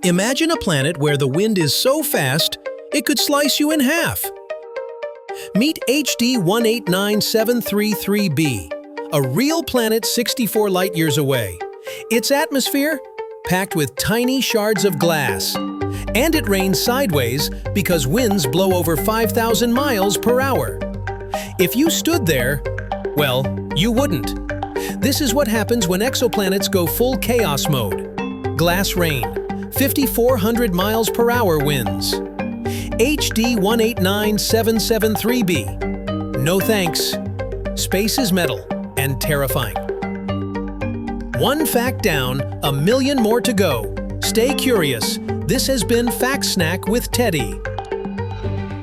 Imagine a planet where the wind is so fast, it could slice you in half. Meet HD 189733b, a real planet 64 light-years away. Its atmosphere? Packed with tiny shards of glass. And it rains sideways because winds blow over 5,000 miles per hour. If you stood there, well, you wouldn't. This is what happens when exoplanets go full chaos mode. Glass rain, 5,400 miles per hour winds. HD 189773b. No thanks. Space is metal and terrifying. One fact down, a million more to go. Stay curious. This has been FactSnack with Teddy.